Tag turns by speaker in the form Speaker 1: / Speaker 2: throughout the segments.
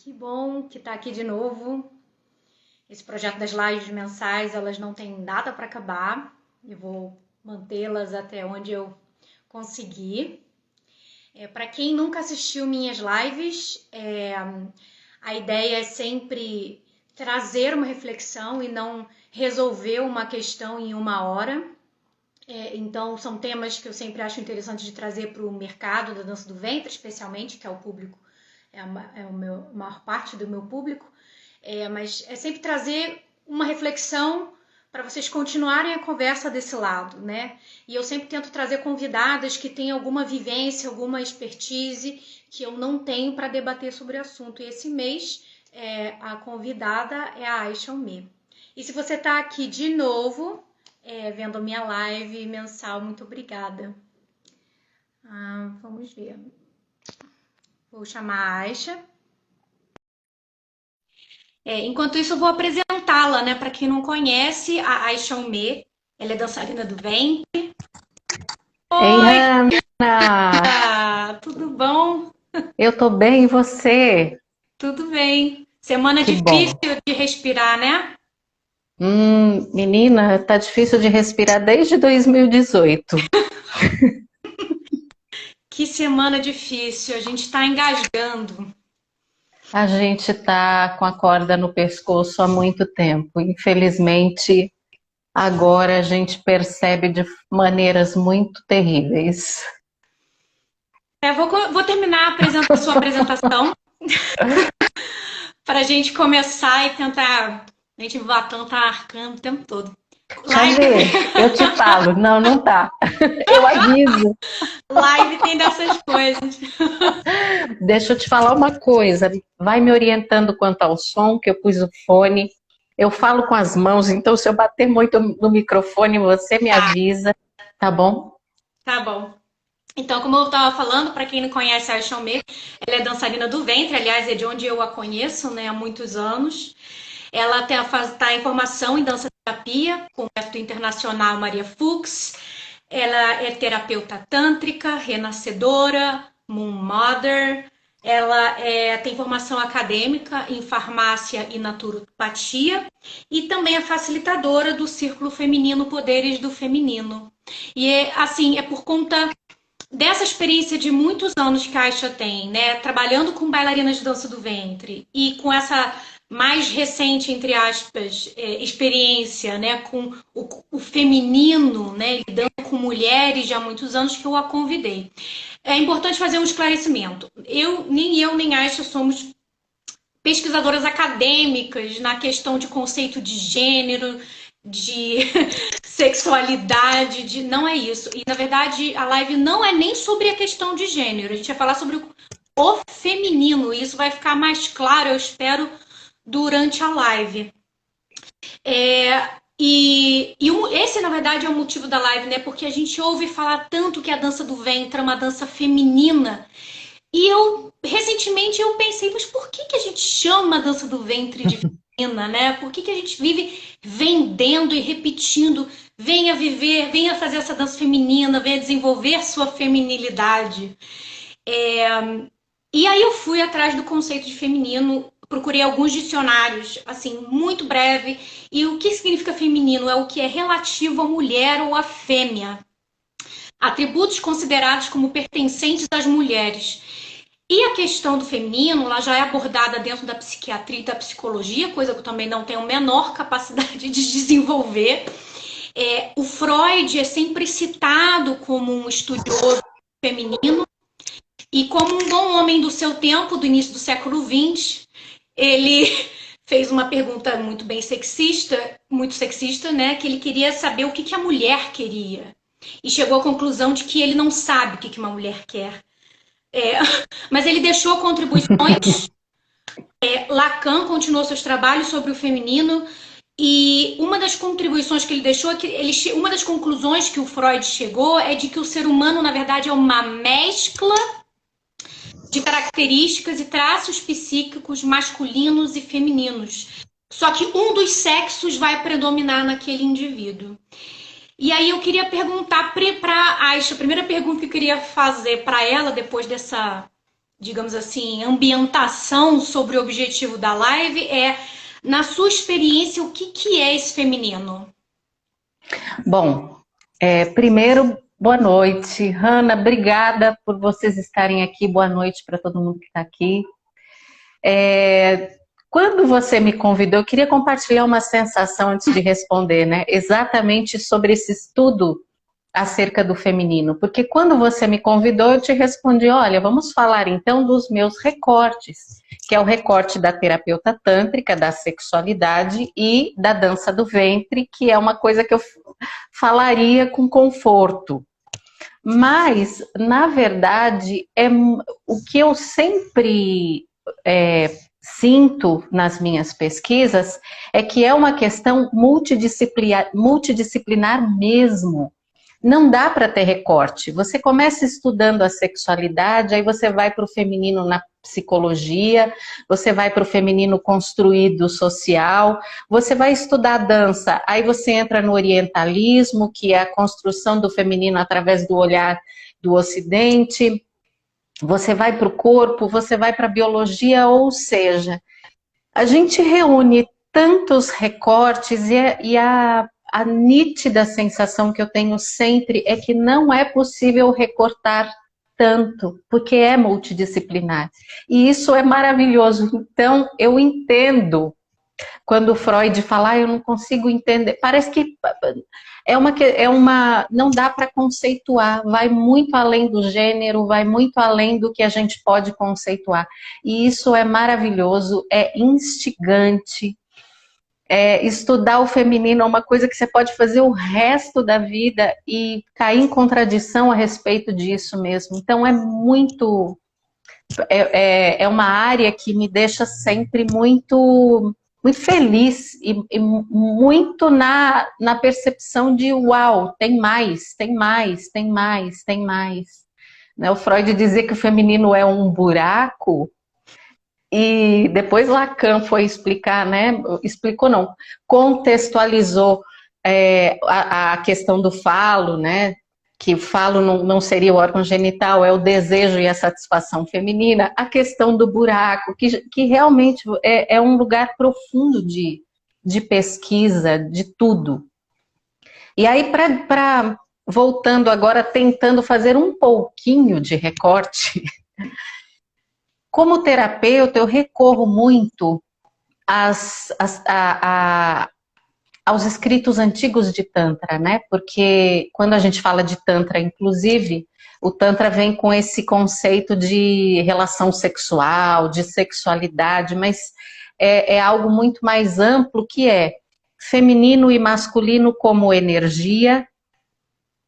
Speaker 1: Que bom que tá aqui de novo. Esse projeto das lives mensais, elas não têm data para acabar. Eu vou mantê-las até onde eu conseguir. Para quem nunca assistiu minhas lives, a ideia é sempre trazer uma reflexão e não resolver uma questão em uma hora. Então, são temas que eu sempre acho interessante de trazer para o mercado da dança do ventre, especialmente, que é o público, a maior parte do meu público. Mas é sempre trazer uma reflexão para vocês continuarem a conversa desse lado, né? E eu sempre tento trazer convidadas que têm alguma vivência, alguma expertise que eu não tenho para debater sobre o assunto. E esse mês, a convidada é a Aisha Almê. E se você está aqui de novo, vendo a minha live mensal, muito obrigada. Vamos ver. Vou chamar a Aisha. Enquanto isso, eu vou apresentá-la, né? Para quem não conhece, a Aisha Almê, ela é dançarina do ventre.
Speaker 2: Ei,
Speaker 1: Oi,
Speaker 2: Hanna!
Speaker 1: tudo bom?
Speaker 2: Eu tô bem, e você?
Speaker 1: Tudo bem. Semana
Speaker 2: Que
Speaker 1: difícil
Speaker 2: bom.
Speaker 1: de respirar, né?
Speaker 2: Menina, tá difícil de respirar desde 2018.
Speaker 1: Que semana difícil, a gente está engasgando.
Speaker 2: A gente tá com a corda no pescoço há muito tempo. Infelizmente, agora a gente percebe de maneiras muito terríveis.
Speaker 1: Vou terminar a sua apresentação para a gente começar e tentar. A gente, o Vatão tá arcando o tempo todo. Live,
Speaker 2: Cadê? Eu te falo. Não, não tá. Eu aviso.
Speaker 1: live tem dessas coisas.
Speaker 2: Deixa eu te falar uma coisa. Vai me orientando quanto ao som, que eu pus o fone. Eu falo com as mãos, então se eu bater muito no microfone, você me avisa, tá bom?
Speaker 1: Tá bom. Então, como eu estava falando, para quem não conhece a Aisha Almê, ela é dançarina do ventre, aliás, é de onde eu a conheço, né, há muitos anos. Ela tá em formação em dança terapia, com o método internacional Maria Fuchs. Ela é terapeuta tântrica, renascedora, Moon Mother. Ela tem formação acadêmica em farmácia e naturopatia e também é facilitadora do Círculo Feminino Poderes do Feminino. E assim, é por conta dessa experiência de muitos anos que a Aisha tem, né, trabalhando com bailarinas de dança do ventre e com essa mais recente, entre aspas, experiência, né, com o feminino, né, lidando com mulheres já há muitos anos, que eu a convidei. É importante fazer um esclarecimento. Nem eu nem a Aisha somos pesquisadoras acadêmicas na questão de conceito de gênero, de sexualidade, não é isso. E na verdade a live não é nem sobre a questão de gênero, a gente vai falar sobre o feminino, e isso vai ficar mais claro, eu espero, durante a live. Esse, na verdade, é o motivo da live, né? Porque a gente ouve falar tanto que a dança do ventre é uma dança feminina. E recentemente, eu pensei, mas por que a gente chama a dança do ventre de feminina, né? Por que a gente vive vendendo e repetindo, venha viver, venha fazer essa dança feminina, venha desenvolver sua feminilidade. E aí eu fui atrás do conceito de feminino, procurei alguns dicionários, assim, muito breve, e o que significa feminino é o que é relativo à mulher ou à fêmea. Atributos considerados como pertencentes às mulheres. E a questão do feminino, ela já é abordada dentro da psiquiatria e da psicologia, coisa que eu também não tenho a menor capacidade de desenvolver. O Freud é sempre citado como um estudioso feminino e como um bom homem do seu tempo, do início do século XX, ele fez uma pergunta muito sexista, né? Que ele queria saber o que a mulher queria. E chegou à conclusão de que ele não sabe o que uma mulher quer. Mas ele deixou contribuições. Lacan continuou seus trabalhos sobre o feminino, e uma das contribuições que ele deixou, uma das conclusões que o Freud chegou é de que o ser humano, na verdade, é uma mescla de características e traços psíquicos masculinos e femininos. Só que um dos sexos vai predominar naquele indivíduo. E aí eu queria perguntar para a Aisha, a primeira pergunta que eu queria fazer para ela, depois dessa digamos assim, ambientação sobre o objetivo da live é, na sua experiência, o que é esse feminino?
Speaker 2: Bom, primeiro, boa noite. Hanna, obrigada por vocês estarem aqui. Boa noite para todo mundo que está aqui. Quando você me convidou, eu queria compartilhar uma sensação antes de responder, né? Exatamente sobre esse estudo acerca do feminino. Porque quando você me convidou, eu te respondi, olha, vamos falar então dos meus recortes, que é o recorte da terapeuta tântrica, da sexualidade e da dança do ventre, que é uma coisa que eu falaria com conforto. Mas, na verdade, o que eu sempre sinto nas minhas pesquisas é que é uma questão multidisciplinar mesmo. Não dá para ter recorte. Você começa estudando a sexualidade, aí você vai para o feminino na psicologia, você vai para o feminino construído social, você vai estudar dança, aí você entra no orientalismo, que é a construção do feminino através do olhar do Ocidente, você vai para o corpo, você vai para a biologia, ou seja, a gente reúne tantos recortes e a nítida sensação que eu tenho sempre é que não é possível recortar tanto, porque é multidisciplinar. E isso é maravilhoso. Então, eu entendo quando Freud fala, eu não consigo entender. Parece que não dá para conceituar, vai muito além do gênero, vai muito além do que a gente pode conceituar. E isso é maravilhoso, é instigante. Estudar o feminino é uma coisa que você pode fazer o resto da vida e cair em contradição a respeito disso mesmo. Então é muito... É uma área que me deixa sempre muito feliz e muito na percepção de uau, tem mais, tem mais, tem mais, tem mais. Né? O Freud dizia que o feminino é um buraco. E depois Lacan foi explicar, né? Explicou não, contextualizou a questão do falo, né? Que o falo não seria o órgão genital, é o desejo e a satisfação feminina. A questão do buraco, que realmente é um lugar profundo de pesquisa, de tudo. E aí, voltando agora, tentando fazer um pouquinho de recorte... Como terapeuta, eu recorro muito aos escritos antigos de Tantra, né? Porque quando a gente fala de Tantra, inclusive, o Tantra vem com esse conceito de relação sexual, de sexualidade, mas é algo muito mais amplo, que é feminino e masculino como energia,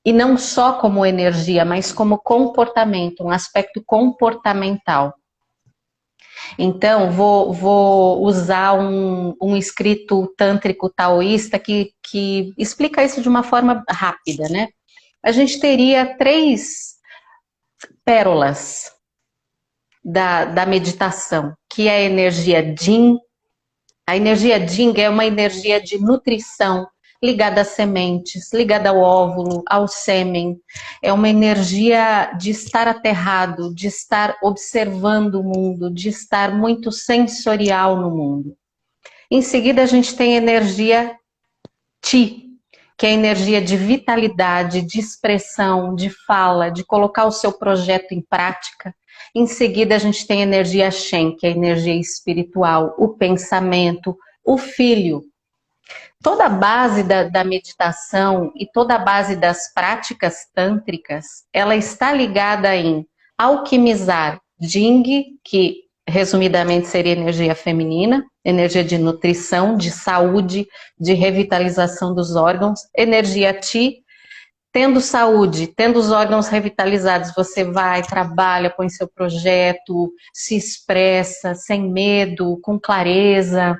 Speaker 2: e não só como energia, mas como comportamento, um aspecto comportamental. Então, vou usar um escrito tântrico taoísta que explica isso de uma forma rápida, né? A gente teria 3 pérolas da meditação, que é a energia Jin. A energia Jin é uma energia de nutrição, ligada às sementes, ligada ao óvulo, ao sêmen. É uma energia de estar aterrado, de estar observando o mundo, de estar muito sensorial no mundo. Em seguida, a gente tem a energia Ti, que é a energia de vitalidade, de expressão, de fala, de colocar o seu projeto em prática. Em seguida, a gente tem a energia Shen, que é a energia espiritual, o pensamento, o filho. Toda a base da meditação e toda a base das práticas tântricas, ela está ligada em alquimizar Jing, que resumidamente seria energia feminina, energia de nutrição, de saúde, de revitalização dos órgãos, energia Ti. Tendo saúde, tendo os órgãos revitalizados, você vai, trabalha, põe seu projeto, se expressa sem medo, com clareza.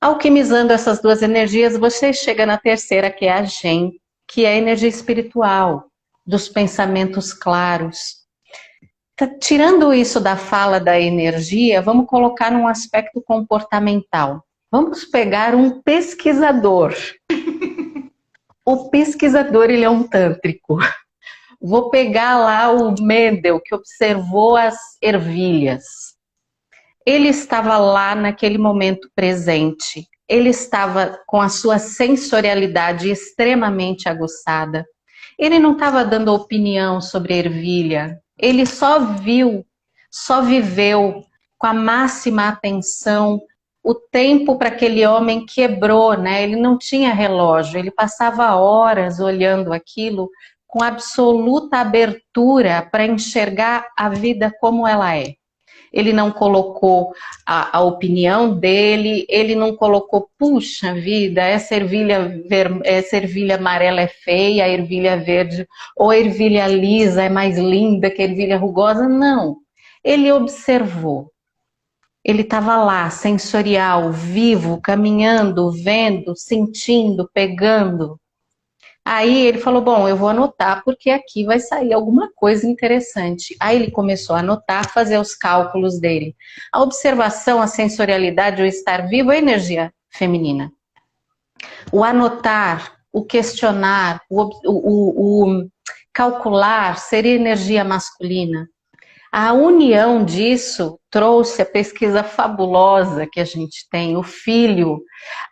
Speaker 2: Alquimizando essas 2 energias, você chega na terceira, que é a Shen, que é a energia espiritual, dos pensamentos claros. Tirando isso da fala da energia, vamos colocar num aspecto comportamental. Vamos pegar um pesquisador. O pesquisador, ele é um tântrico. Vou pegar lá o Mendel, que observou as ervilhas. Ele estava lá naquele momento presente. Ele estava com a sua sensorialidade extremamente aguçada. Ele não estava dando opinião sobre a ervilha. Ele só viu, só viveu com a máxima atenção. O tempo para aquele homem quebrou, né? Ele não tinha relógio, ele passava horas olhando aquilo com absoluta abertura para enxergar a vida como ela é. Ele não colocou a opinião dele, ele não colocou, puxa vida, essa ervilha amarela é feia, a ervilha verde, ou a ervilha lisa é mais linda que a ervilha rugosa. Não, ele observou. Ele estava lá, sensorial, vivo, caminhando, vendo, sentindo, pegando. Aí ele falou, bom, eu vou anotar porque aqui vai sair alguma coisa interessante. Aí ele começou a anotar, fazer os cálculos dele. A observação, a sensorialidade, o estar vivo é energia feminina. O anotar, o questionar, o calcular seria energia masculina. A união disso trouxe a pesquisa fabulosa que a gente tem, o filho,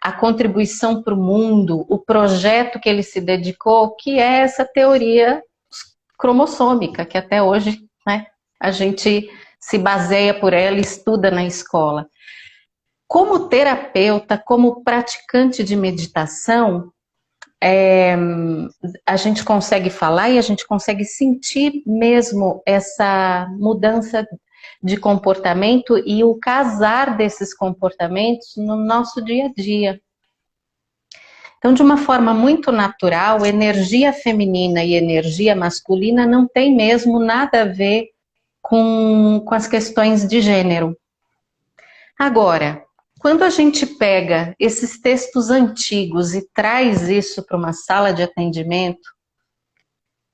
Speaker 2: a contribuição para o mundo, o projeto que ele se dedicou, que é essa teoria cromossômica, que até hoje, né, a gente se baseia por ela e estuda na escola. Como terapeuta, como praticante de meditação, a gente consegue falar e a gente consegue sentir mesmo essa mudança de comportamento e o casar desses comportamentos no nosso dia a dia. Então, de uma forma muito natural, energia feminina e energia masculina não tem mesmo nada a ver com as questões de gênero. Agora, quando a gente pega esses textos antigos e traz isso para uma sala de atendimento,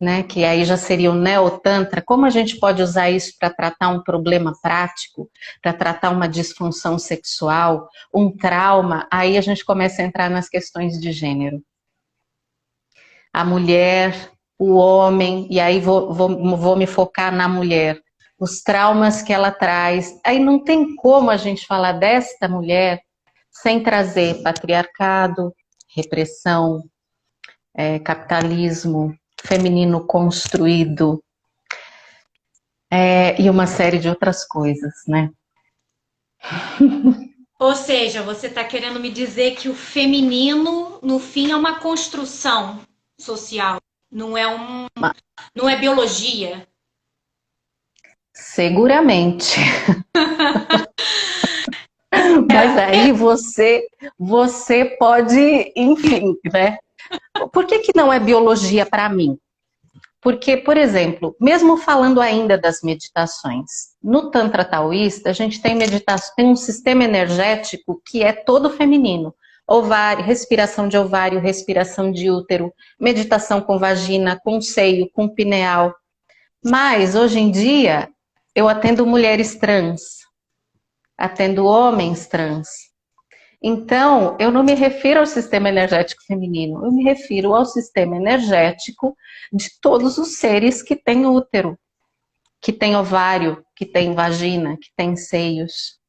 Speaker 2: né, que aí já seria o neotantra, como a gente pode usar isso para tratar um problema prático, para tratar uma disfunção sexual, um trauma, aí a gente começa a entrar nas questões de gênero. A mulher, o homem, e aí vou me focar na mulher. Os traumas que ela traz. Aí não tem como a gente falar desta mulher sem trazer patriarcado, repressão, capitalismo, feminino construído e uma série de outras coisas, né?
Speaker 1: Ou seja, você está querendo me dizer que o feminino, no fim, é uma construção social, não é biologia?
Speaker 2: Seguramente. Mas aí você pode, enfim, né? Por que não é biologia para mim? Porque, por exemplo, mesmo falando ainda das meditações, no Tantra Taoísta a gente tem meditação, tem um sistema energético que é todo feminino. Ovário, respiração de ovário, respiração de útero, meditação com vagina, com seio, com pineal. Mas, hoje em dia, eu atendo mulheres trans, atendo homens trans. Então, eu não me refiro ao sistema energético feminino, eu me refiro ao sistema energético de todos os seres que têm útero, que têm ovário, que têm vagina, que têm seios.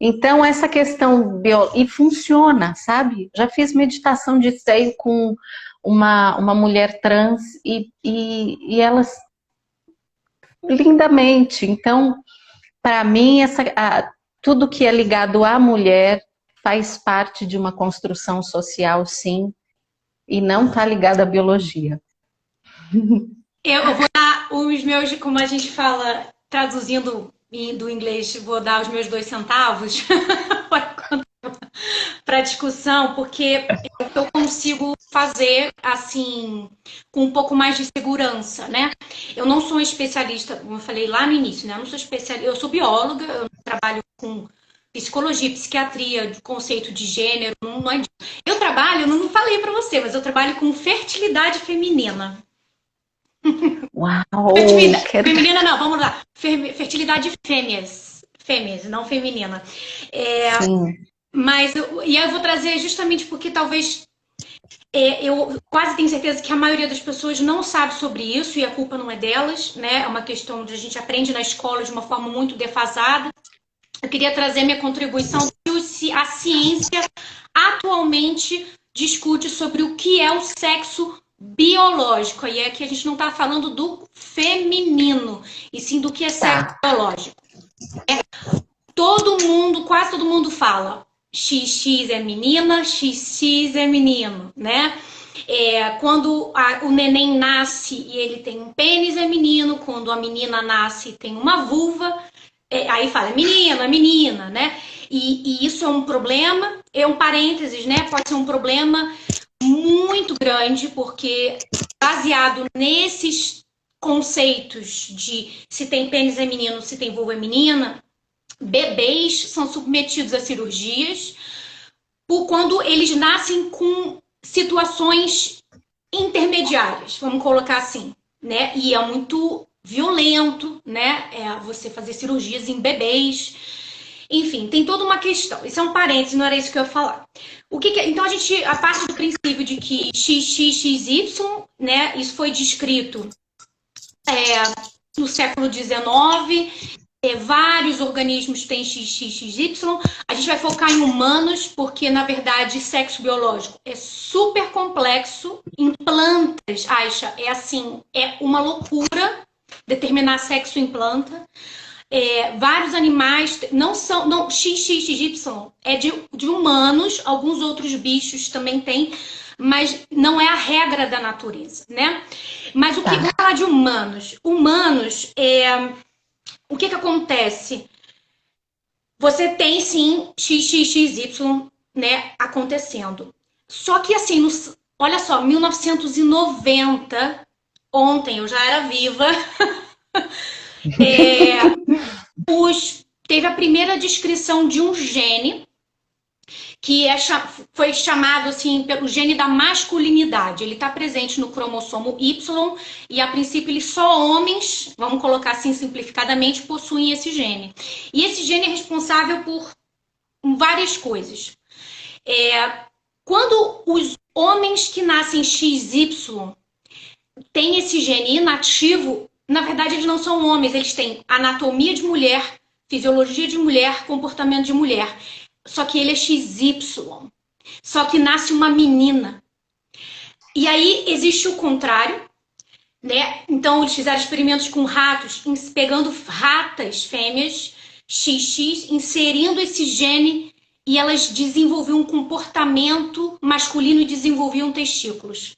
Speaker 2: Então, essa questão... E funciona, sabe? Já fiz meditação de seio com uma mulher trans e elas... lindamente. Então, para mim, tudo que é ligado à mulher faz parte de uma construção social, sim, e não está ligado à biologia.
Speaker 1: Eu vou dar os meus, como a gente fala, traduzindo do inglês, vou dar os meus 2 centavos para discussão, porque eu consigo fazer assim com um pouco mais de segurança, né? Eu não sou especialista, como eu falei lá no início, né? Eu não sou especialista, eu sou bióloga, eu trabalho com psicologia, psiquiatria, conceito de gênero, não é. Eu trabalho, não falei para você, mas eu trabalho com fertilidade feminina.
Speaker 2: Uau!
Speaker 1: Feminina não, vamos lá. Fertilidade fêmeas, não feminina.
Speaker 2: Sim.
Speaker 1: Mas e aí eu vou trazer justamente porque talvez Eu quase tenho certeza que a maioria das pessoas não sabe sobre isso e a culpa não é delas, né? É uma questão de a gente aprende na escola de uma forma muito defasada. Eu queria trazer minha contribuição que a ciência atualmente discute sobre o que é o sexo biológico. E aqui a gente não está falando do feminino, e sim do que é sexo biológico. Todo mundo, quase todo mundo fala XX é menina, XX é menino, né? Quando o neném nasce e ele tem um pênis, é menino. Quando a menina nasce e tem uma vulva, aí fala menina, menina, né? E isso é um problema, é um parênteses, né? Pode ser um problema muito grande, porque baseado nesses conceitos de se tem pênis é menino, se tem vulva é menina, bebês são submetidos a cirurgias por quando eles nascem com situações intermediárias, vamos colocar assim, né? E é muito violento, né? Você fazer cirurgias em bebês. Enfim, tem toda uma questão. Isso é um parênteses, não era isso que eu ia falar. Então a gente, a parte do princípio de que XXXY, né? Isso foi descrito no século XIX. Vários organismos têm XXXY. A gente vai focar em humanos, porque, na verdade, sexo biológico é super complexo. Em plantas, Aisha, é uma loucura determinar sexo em planta. Vários animais não são. XXY é de humanos, alguns outros bichos também têm, mas não é a regra da natureza, né? Mas o que vamos falar de humanos? Humanos, o que acontece? Você tem sim XXXY, né, acontecendo. Só que assim, olha só, 1990, ontem eu já era viva. Teve a primeira descrição de um gene que foi chamado assim pelo gene da masculinidade. Ele está presente no cromossomo Y e, a princípio, só homens, vamos colocar assim simplificadamente, possuem esse gene. E esse gene é responsável por várias coisas. Quando os homens que nascem XY têm esse gene inativo, na verdade, eles não são homens, eles têm anatomia de mulher, fisiologia de mulher, comportamento de mulher. Só que ele é XY. Só que nasce uma menina. E aí existe o contrário, né? Então eles fizeram experimentos com ratos, pegando ratas fêmeas XX, inserindo esse gene, e elas desenvolviam um comportamento masculino e desenvolviam testículos.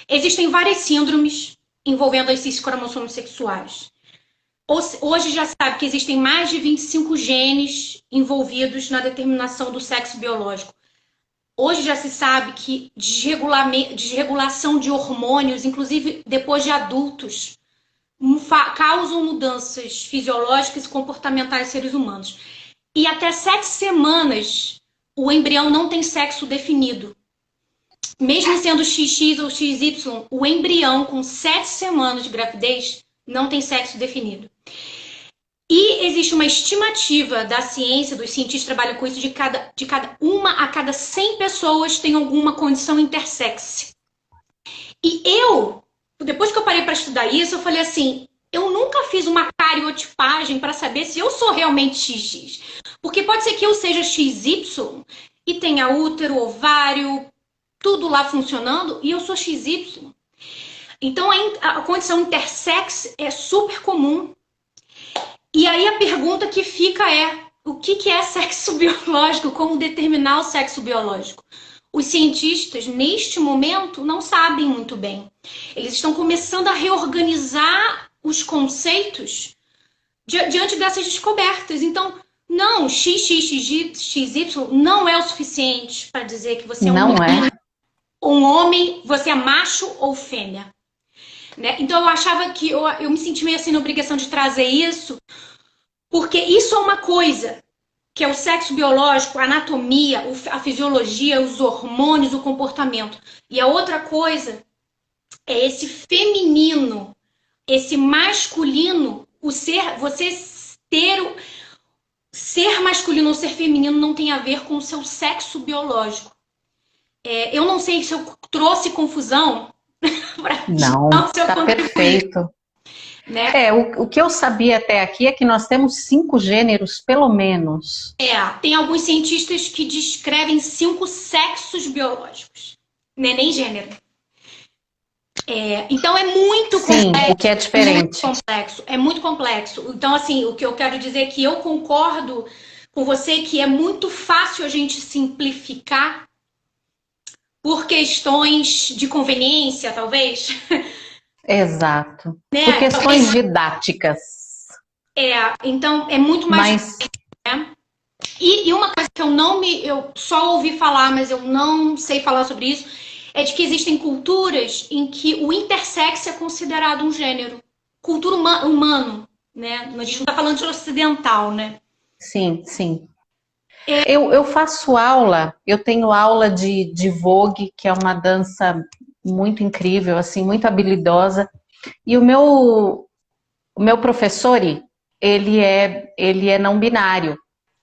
Speaker 1: Existem várias síndromes envolvendo esses cromossomos sexuais. Hoje já sabe que existem mais de 25 genes envolvidos na determinação do sexo biológico. Hoje já se sabe que desregulação de hormônios, inclusive depois de adultos, causam mudanças fisiológicas e comportamentais em seres humanos. E até 7 semanas, o embrião não tem sexo definido. Mesmo sendo XX ou XY, o embrião com 7 semanas de gravidez não tem sexo definido. E existe uma estimativa da ciência, dos cientistas que trabalham com isso, de cada uma a cada 100 pessoas tem alguma condição intersexe. E depois que eu parei para estudar isso, eu falei assim, eu nunca fiz uma cariotipagem para saber se eu sou realmente XX. Porque pode ser que eu seja XY e tenha útero, ovário, tudo lá funcionando, e eu sou XY. Então, a condição intersex é super comum. E aí a pergunta que fica o que é sexo biológico? Como determinar o sexo biológico? Os cientistas, neste momento, não sabem muito bem. Eles estão começando a reorganizar os conceitos diante dessas descobertas. Então, não, XXXY não é o suficiente para dizer que você é um homem, você é macho ou fêmea. Né? Então eu achava que eu me senti meio assim na obrigação de trazer isso, porque isso é uma coisa que é o sexo biológico, a anatomia, a fisiologia, os hormônios, o comportamento. E a outra coisa é esse feminino, esse masculino, ser masculino ou ser feminino não tem a ver com o seu sexo biológico. Eu não sei se eu trouxe confusão para
Speaker 2: Não,
Speaker 1: o seu
Speaker 2: tá
Speaker 1: contribuir,
Speaker 2: perfeito.
Speaker 1: né?
Speaker 2: O que eu sabia até aqui é que nós temos 5 gêneros, pelo menos.
Speaker 1: Tem alguns cientistas que descrevem 5 sexos biológicos, né? Nem gênero. Então é muito
Speaker 2: Sim, o que
Speaker 1: complexo,
Speaker 2: é diferente.
Speaker 1: é muito complexo. Então, assim, o que eu quero dizer é que eu concordo com você que é muito fácil a gente simplificar por questões de conveniência, talvez,
Speaker 2: Exato. Por
Speaker 1: né?
Speaker 2: questões didáticas.
Speaker 1: Então é muito mais,
Speaker 2: Mas,
Speaker 1: né? E uma coisa que eu só ouvi falar, mas eu não sei falar sobre isso, é de que existem culturas em que o intersexo é considerado um gênero. Cultura humano, né? A gente não está falando de ocidental, né?
Speaker 2: sim, sim. Eu faço aula, eu tenho aula de Vogue, que é uma dança muito incrível, assim, muito habilidosa. E o meu professor, ele é não binário,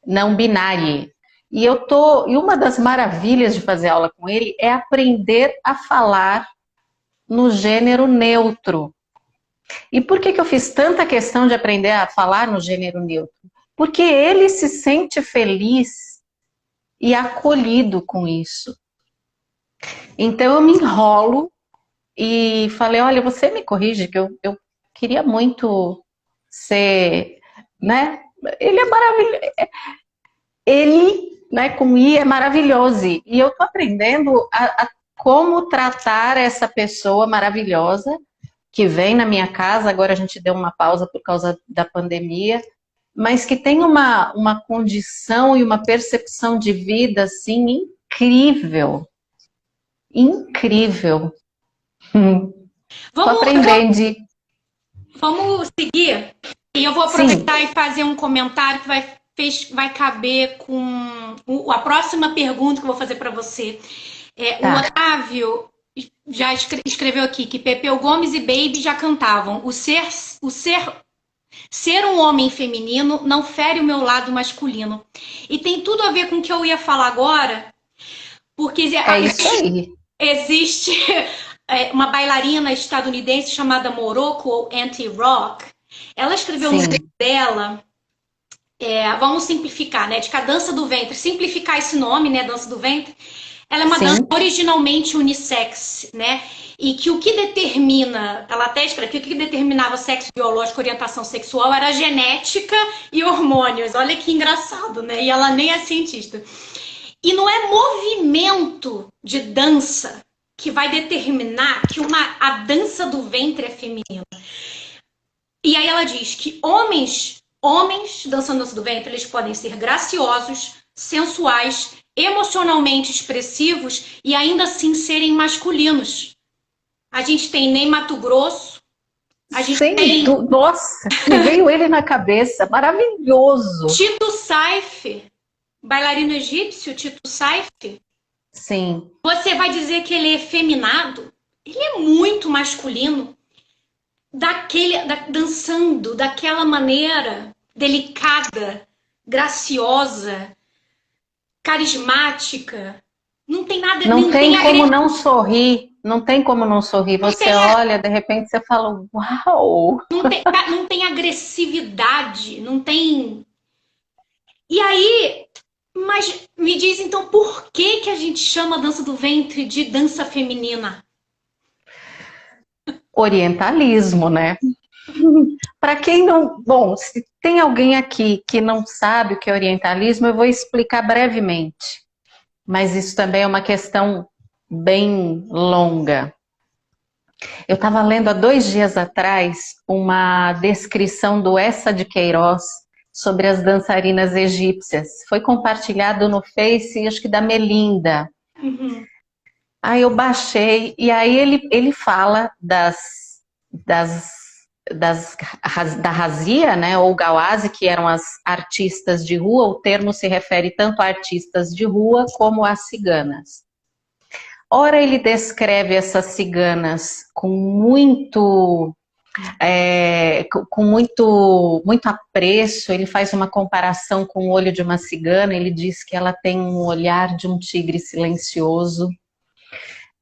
Speaker 2: não binário. E uma das maravilhas de fazer aula com ele é aprender a falar no gênero neutro. E por que eu fiz tanta questão de aprender a falar no gênero neutro? Porque ele se sente feliz e acolhido com isso. Então eu me enrolo e falei, olha, você me corrige, que eu queria muito ser, né? Ele é maravilhoso. Ele, né, com I é maravilhoso. E eu tô aprendendo a como tratar essa pessoa maravilhosa que vem na minha casa. Agora a gente deu uma pausa por causa da pandemia, mas que tem uma condição e uma percepção de vida assim incrível. Incrível. Tô
Speaker 1: Vamos,
Speaker 2: aprendendo.
Speaker 1: vamos seguir. E eu vou
Speaker 2: Sim,
Speaker 1: aproveitar e fazer um comentário que vai caber com a próxima pergunta que eu vou fazer para você. O
Speaker 2: tá.
Speaker 1: Otávio já escreveu aqui que Pepeu Gomes e Baby já cantavam. Ser um homem feminino não fere o meu lado masculino. E tem tudo a ver com o que eu ia falar agora, porque
Speaker 2: É isso aí.
Speaker 1: existe uma bailarina estadunidense chamada Morocco Anti-Rock. Ela escreveu no livro
Speaker 2: Sim,
Speaker 1: dela, vamos simplificar, né? De que a dança do ventre, simplificar esse nome, né? Dança do ventre. Ela é uma dança
Speaker 2: sim,
Speaker 1: originalmente unissex, né? E que o que determina, ela até escreve que o que determinava sexo biológico, orientação sexual era genética e hormônios. Olha que engraçado, né? E ela nem é cientista. E não é movimento de dança que vai determinar que a dança do ventre é feminina. E aí ela diz que homens dançando dança do ventre, eles podem ser graciosos, sensuais, emocionalmente expressivos e ainda assim serem masculinos. A gente tem Ney Matogrosso, a gente
Speaker 2: sim.
Speaker 1: tem
Speaker 2: Nossa, me veio ele na cabeça. Maravilhoso.
Speaker 1: Tito Saif, bailarino egípcio, Tito Saif.
Speaker 2: Sim.
Speaker 1: Você vai dizer que ele é efeminado? Ele é muito masculino. Dançando daquela maneira delicada, graciosa, carismática. Não tem nada,
Speaker 2: Não
Speaker 1: não tem
Speaker 2: tem como não sorrir. Não tem como não sorrir.
Speaker 1: não
Speaker 2: Você
Speaker 1: tem,
Speaker 2: olha, de repente você fala, uau!
Speaker 1: não tem agressividade, não tem. E aí, mas me diz então por que que a gente chama a dança do ventre de dança feminina?
Speaker 2: Orientalismo, né? Para quem não. Bom, se tem alguém aqui que não sabe o que é orientalismo, eu vou explicar brevemente. Mas isso também é uma questão bem longa. Eu estava lendo há 2 dias atrás uma descrição do Essa de Queiroz sobre as dançarinas egípcias. Foi compartilhado no Face, acho que da Melinda.
Speaker 1: Uhum.
Speaker 2: Aí eu baixei, e aí ele fala das, da Razia, né, ou Gawazi, que eram as artistas de rua. O termo se refere tanto a artistas de rua como a ciganas. Ora, ele descreve essas ciganas com muito apreço. Ele faz uma comparação com o olho de uma cigana. Ele diz que ela tem um olhar de um tigre silencioso.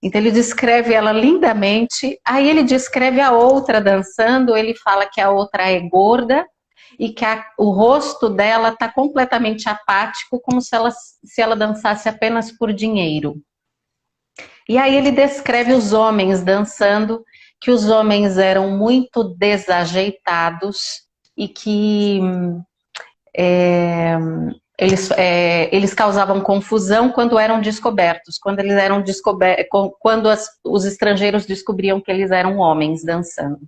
Speaker 2: Então ele descreve ela lindamente, aí ele descreve a outra dançando, ele fala que a outra é gorda e que o rosto dela está completamente apático, como se ela dançasse apenas por dinheiro. E aí ele descreve os homens dançando, que os homens eram muito desajeitados e que eles causavam confusão quando eram descobertos, quando os estrangeiros descobriam que eles eram homens dançando.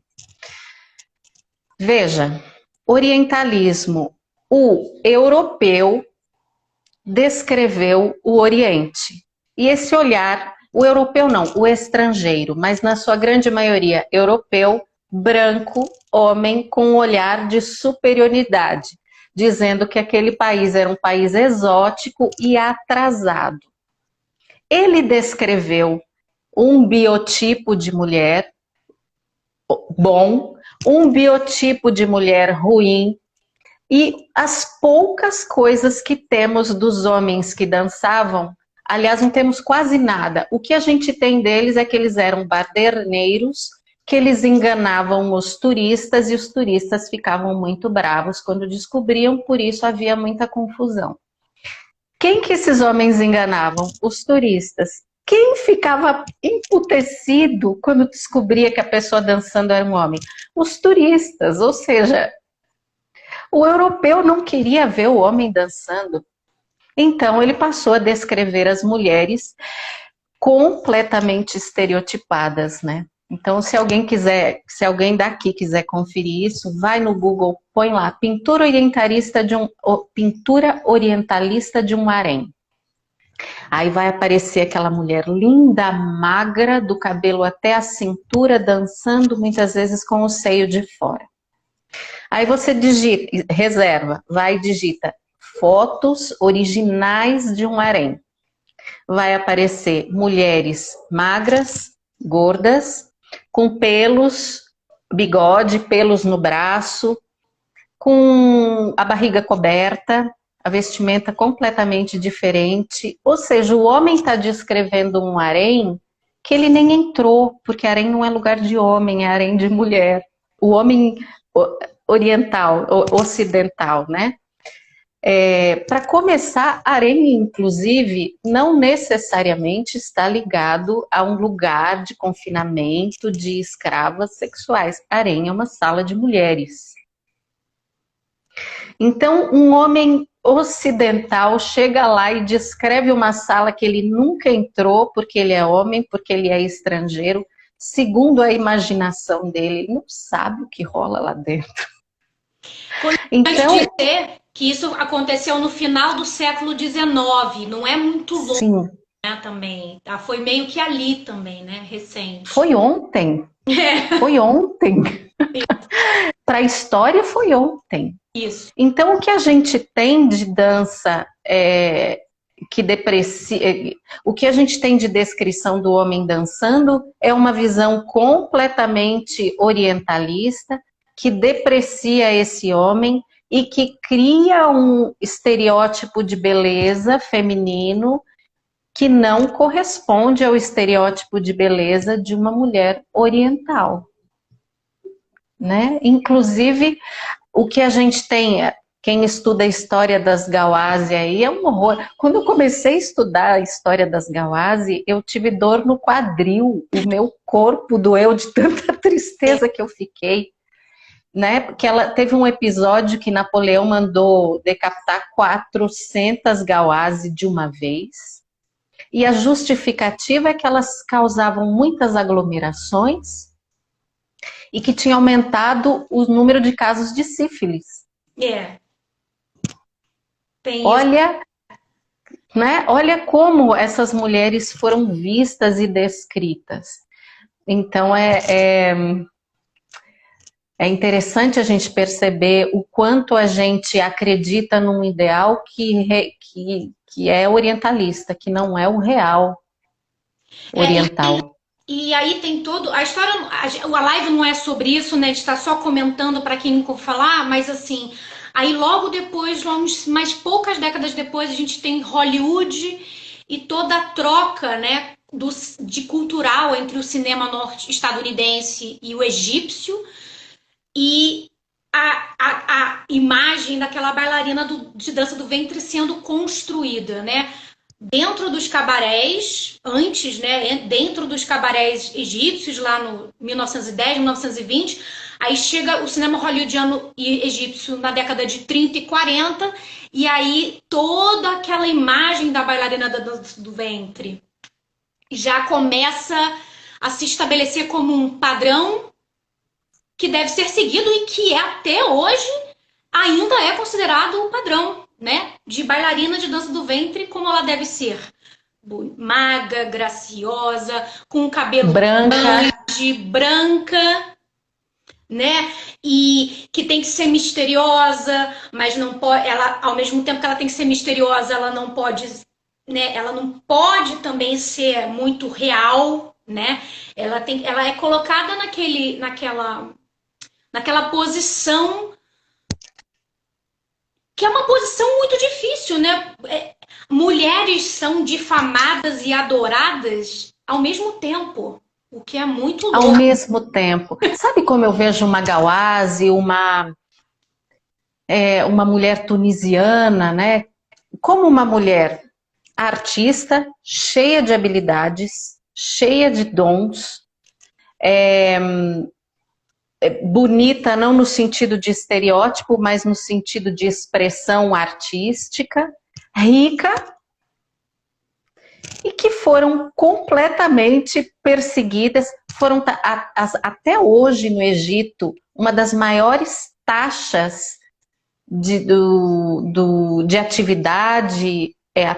Speaker 2: Veja, orientalismo, o europeu descreveu o Oriente. E esse olhar, o europeu não, o estrangeiro, mas na sua grande maioria europeu, branco, homem com um olhar de superioridade, dizendo que aquele país era um país exótico e atrasado. Ele descreveu um biotipo de mulher bom, um biotipo de mulher ruim, e as poucas coisas que temos dos homens que dançavam, aliás, não temos quase nada. O que a gente tem deles é que eles eram baderneiros, que eles enganavam os turistas e os turistas ficavam muito bravos quando descobriam, por isso havia muita confusão. Quem que esses homens enganavam? Os turistas. Quem ficava emputecido quando descobria que a pessoa dançando era um homem? Os turistas, ou seja, o europeu não queria ver o homem dançando. Então ele passou a descrever as mulheres completamente estereotipadas, né? Então, se alguém daqui quiser conferir isso, vai no Google, põe lá, pintura orientalista de um harém. Aí vai aparecer aquela mulher linda, magra, do cabelo até a cintura, dançando, muitas vezes com o seio de fora. Aí você digita fotos originais de um harém. Vai aparecer mulheres magras, gordas, com pelos, bigode, pelos no braço, com a barriga coberta, a vestimenta completamente diferente. Ou seja, o homem está descrevendo um harém que ele nem entrou, porque harém não é lugar de homem, é harém de mulher. O homem oriental, ocidental, né? Para começar, harém, inclusive, não necessariamente está ligado a um lugar de confinamento de escravas sexuais. Harém é uma sala de mulheres. Então, um homem ocidental chega lá e descreve uma sala que ele nunca entrou, porque ele é homem, porque ele é estrangeiro, segundo a imaginação dele, ele não sabe o que rola lá dentro.
Speaker 1: Então, dizer que isso aconteceu no final do século XIX, não é muito longo, sim, né, também. Foi meio que ali também, né, recente.
Speaker 2: Foi ontem. Foi ontem. Para a história foi ontem.
Speaker 1: Isso.
Speaker 2: Então, o que a gente tem de dança o que a gente tem de descrição do homem dançando é uma visão completamente orientalista, que deprecia esse homem e que cria um estereótipo de beleza feminino que não corresponde ao estereótipo de beleza de uma mulher oriental, né? Inclusive, o que a gente tem, quem estuda a história das Gawazi aí é um horror. Quando eu comecei a estudar a história das Gawazi, eu tive dor no quadril, o meu corpo doeu de tanta tristeza que eu fiquei. Né? Porque ela teve um episódio que Napoleão mandou decapitar 400 Gawazi de uma vez, e a justificativa é que elas causavam muitas aglomerações e que tinha aumentado o número de casos de sífilis. Olha, né? Olha como essas mulheres foram vistas e descritas. Então é interessante a gente perceber o quanto a gente acredita num ideal que é orientalista, que não é o real oriental.
Speaker 1: E aí tem todo... A história... A live não é sobre isso, né? A gente está só comentando para quem nunca ouviu falar, mas assim... Aí logo depois, mais poucas décadas depois, a gente tem Hollywood e toda a troca, né? de cultural entre o cinema estadunidense e o egípcio, e a imagem daquela bailarina de dança do ventre sendo construída, né? Dentro dos cabarés, antes, né? Dentro dos cabarés egípcios, lá no 1910, 1920, aí chega o cinema hollywoodiano e egípcio na década de 30 e 40, e aí toda aquela imagem da bailarina da dança do ventre já começa a se estabelecer como um padrão que deve ser seguido e que até hoje ainda é considerado o padrão, né, de bailarina de dança do ventre, como ela deve ser. Magra, graciosa, com o cabelo grande, branca, né? E que tem que ser misteriosa, mas não pode, ela, ao mesmo tempo que ela tem que ser misteriosa, ela não pode, né? Ela não pode também ser muito real, né? Ela é colocada naquela posição que é uma posição muito difícil, né? Mulheres são difamadas e adoradas ao mesmo tempo, o que é muito louco.
Speaker 2: Ao mesmo tempo. Sabe como eu vejo uma Gawase, uma mulher tunisiana, né? Como uma mulher artista, cheia de habilidades, cheia de dons, bonita não no sentido de estereótipo, mas no sentido de expressão artística, rica, e que foram completamente perseguidas, foram até hoje no Egito, uma das maiores taxas de atividade é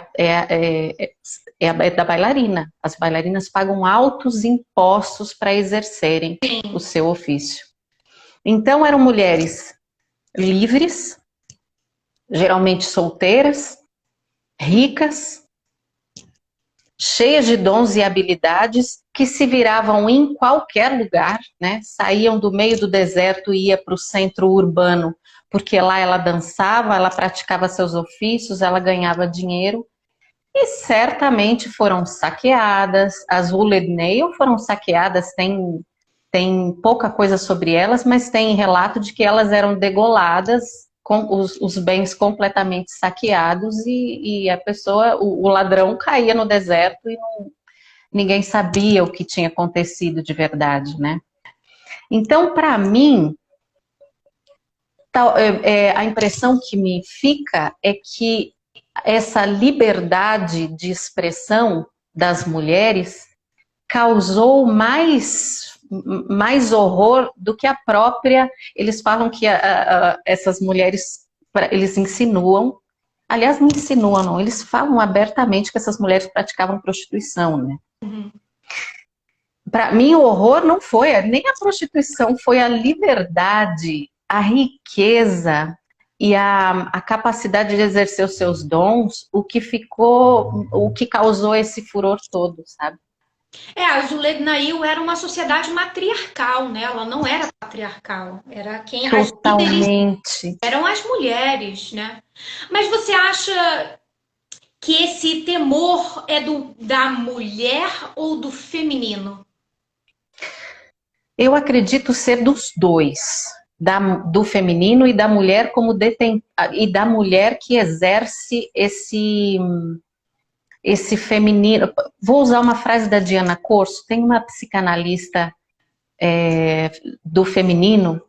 Speaker 2: da bailarina. As bailarinas pagam altos impostos para exercerem o seu ofício. Então eram mulheres livres, geralmente solteiras, ricas, cheias de dons e habilidades, que se viravam em qualquer lugar, né? Saíam do meio do deserto e ia para o centro urbano, porque lá ela dançava, ela praticava seus ofícios, ela ganhava dinheiro, e certamente foram saqueadas. As Wooled Nail foram saqueadas, tem pouca coisa sobre elas, mas tem relato de que elas eram degoladas, com os bens completamente saqueados, e a pessoa, o ladrão caía no deserto e ninguém sabia o que tinha acontecido de verdade, né? Então, para mim, a impressão que me fica é que essa liberdade de expressão das mulheres causou mais horror do que a própria. Eles falam que essas mulheres, eles insinuam, aliás, não insinuam não, eles falam abertamente que essas mulheres praticavam prostituição, né?
Speaker 1: Uhum.
Speaker 2: Para mim o horror não foi nem a prostituição, foi a liberdade, a riqueza e a capacidade de exercer os seus dons, o que causou esse furor todo, sabe?
Speaker 1: A Wooled Nail era uma sociedade matriarcal, né? Ela não era patriarcal, era quem
Speaker 2: totalmente
Speaker 1: eram as mulheres, né? Mas você acha que esse temor é da mulher ou do feminino?
Speaker 2: Eu acredito ser dos dois, do feminino e da mulher como e da mulher que exerce esse feminino. Vou usar uma frase da Diana Corso, tem uma psicanalista do feminino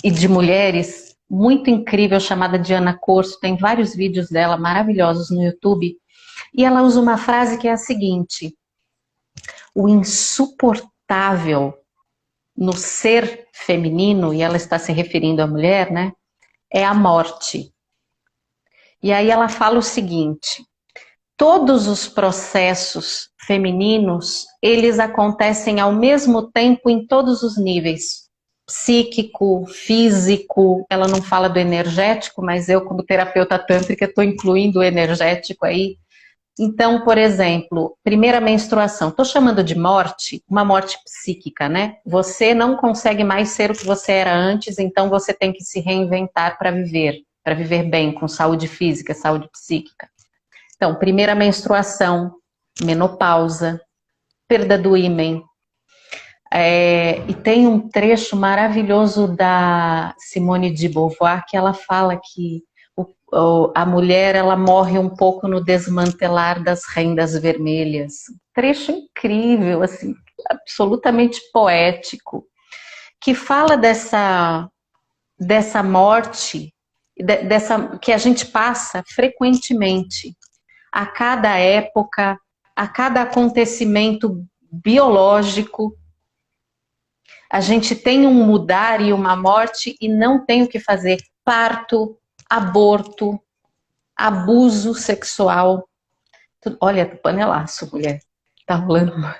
Speaker 2: e de mulheres muito incrível, chamada Diana Corso, tem vários vídeos dela maravilhosos no YouTube, e ela usa uma frase que é a seguinte: o insuportável no ser feminino, e ela está se referindo à mulher, né, é a morte. E aí ela fala o seguinte: todos os processos femininos, eles acontecem ao mesmo tempo em todos os níveis. Psíquico, físico, ela não fala do energético, mas eu, como terapeuta tântrica, estou incluindo o energético aí. Então, por exemplo, primeira menstruação, estou chamando de morte, uma morte psíquica, né? Você não consegue mais ser o que você era antes, então você tem que se reinventar para viver bem, com saúde física, saúde psíquica. Então, primeira menstruação, menopausa, perda do ímen. E tem um trecho maravilhoso da Simone de Beauvoir que ela fala que a mulher ela morre um pouco no desmantelar das rendas vermelhas. Trecho incrível, assim, absolutamente poético, que fala dessa morte, que a gente passa frequentemente, a cada época, a cada acontecimento biológico. A gente tem um mudar e uma morte e não tem o que fazer. Parto, aborto, abuso sexual. Olha, panelaço, mulher. Tá rolando.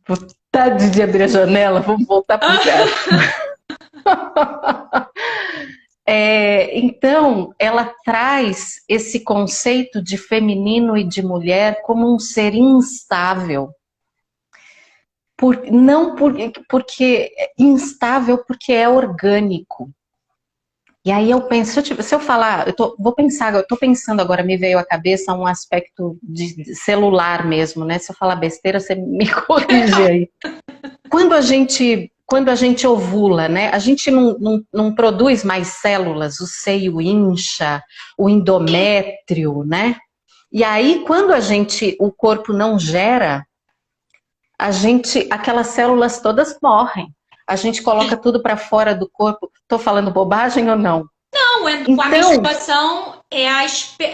Speaker 2: Vontade de abrir a janela, vamos voltar para o gato. Então, ela traz esse conceito de feminino e de mulher como um ser instável. Porque instável porque é orgânico. E aí eu penso, se eu falar, eu tô pensando agora, me veio à cabeça um aspecto de celular mesmo, né? Se eu falar besteira, você me corrige aí. Quando a gente ovula, né? A gente não produz mais células, o seio incha, o endométrio, né? E aí, quando o corpo não gera, aquelas células todas morrem. A gente coloca tudo para fora do corpo. Estou falando bobagem ou não?
Speaker 1: Não, a menstruação é a